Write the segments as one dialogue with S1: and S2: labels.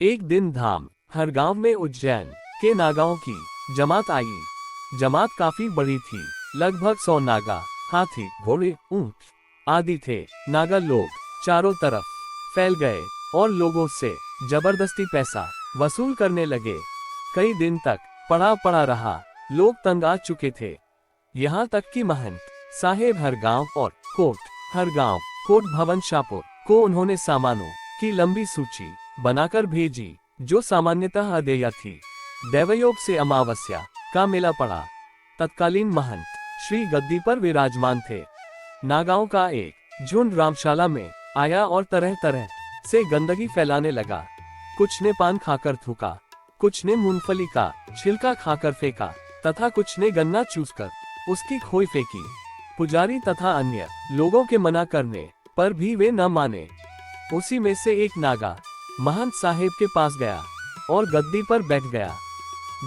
S1: एक दिन धाम हर गांव में उज्जैन के नागाओं की जमात आई। जमात काफी बड़ी थी, लगभग 100 नागा, हाथी, घोड़े, ऊंट आदि थे। नागा लोग चारों तरफ फैल गए और लोगों से जबरदस्ती पैसा वसूल करने लगे। कई दिन तक पड़ा पड़ा रहा, लोग तंग आ चुके थे। यहाँ तक कि महंत साहेब हर गांव और कोट हर गांव, कोट भवन शाहपुर को उन्होंने सामानों की लंबी सूची बनाकर भेजी, जो सामान्यतः अदेय थी। दैवयोग से अमावस्या का मेला पड़ा। तत्कालीन महंत श्री गद्दी पर विराजमान थे। नागाओं का एक झुंड रामशाला में आया और तरह तरह से गंदगी फैलाने लगा। कुछ ने पान खाकर थूका, कुछ ने मूंगफली का छिलका खाकर फेंका तथा कुछ ने गन्ना चूसकर उसकी खोई फेंकी। पुजारी तथा अन्य लोगों के मना करने पर भी वे न माने। उसी में से एक नागा महंत साहेब के पास गया और गद्दी पर बैठ गया।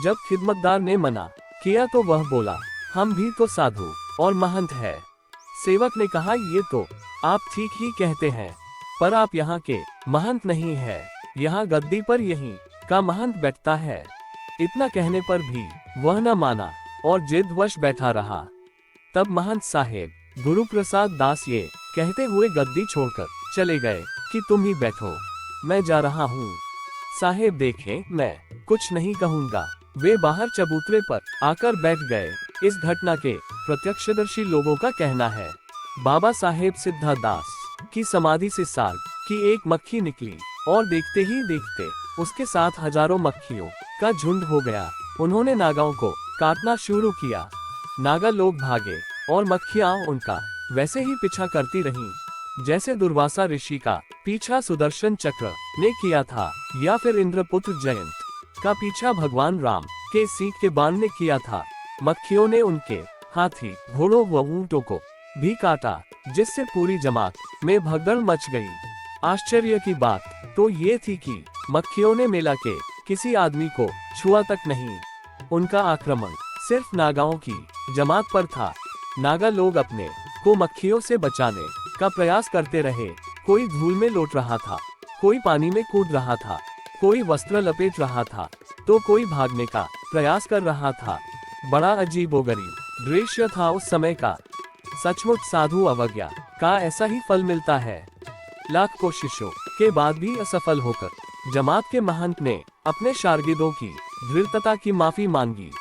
S1: जब खिदमतदार ने मना किया तो वह बोला, हम भी तो साधु और महंत है। सेवक ने कहा, ये तो आप ठीक ही कहते हैं, पर आप यहाँ के महंत नहीं है। यहाँ गद्दी पर यहीं का महंत बैठता है। इतना कहने पर भी वह न माना और जिदवश बैठा रहा। तब महंत साहेब गुरु प्रसाद दास ये कहते हुए गद्दी छोड़कर चले गए कि तुम ही बैठो, मैं जा रहा हूँ। साहेब देखें, मैं कुछ नहीं कहूँगा। वे बाहर चबूतरे पर आकर बैठ गए। इस घटना के प्रत्यक्षदर्शी लोगों का कहना है, बाबा साहेब सिद्धा दास की समाधि से साग की एक मक्खी निकली और देखते ही देखते उसके साथ हजारों मक्खियों का झुंड हो गया। उन्होंने नागाओं को काटना शुरू किया। नागा लोग भागे और मक्खियां उनका वैसे ही पीछा करती रहीं, जैसे दुर्वासा ऋषि का पीछा सुदर्शन चक्र ने किया था, या फिर इंद्रपुत्र जयंत का पीछा भगवान राम के सींग के बाण ने किया था। मक्खियों ने उनके हाथी, घोड़ों व ऊंटों को भी काटा, जिससे पूरी जमात में भगदड़ मच गई। आश्चर्य की बात तो ये थी कि मक्खियों ने मेला के किसी आदमी को छुआ तक नहीं। उनका आक्रमण सिर्फ नागाओं की जमात पर था। नागा लोग अपने को मक्खियों से बचाने का प्रयास करते रहे। कोई धूल में लौट रहा था, कोई पानी में कूद रहा था, कोई वस्त्र लपेट रहा था, तो कोई भागने का प्रयास कर रहा था। बड़ा अजीबोगरीब दृश्य था उस समय का। सचमुच साधु अवज्ञा का ऐसा ही फल मिलता है। लाख कोशिशों के बाद भी असफल होकर जमात के महंत ने अपने शार्गिदों की दृढ़ता की माफी मांगी।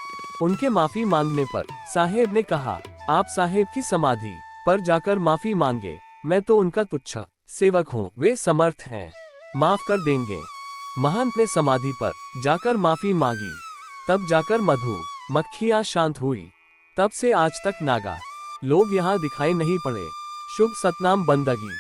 S1: उनके माफी मांगने पर साहेब ने कहा, आप साहेब की समाधि पर जाकर माफी मांगे, मैं तो उनका तुच्छ सेवक हूँ, वे समर्थ हैं, माफ कर देंगे। महंत ने समाधि पर जाकर माफी मांगी। तब जाकर मधु मक्खियां शांत हुई। तब से आज तक नागा लोग यहाँ दिखाई नहीं पड़े। शुभ सतनाम बंदगी।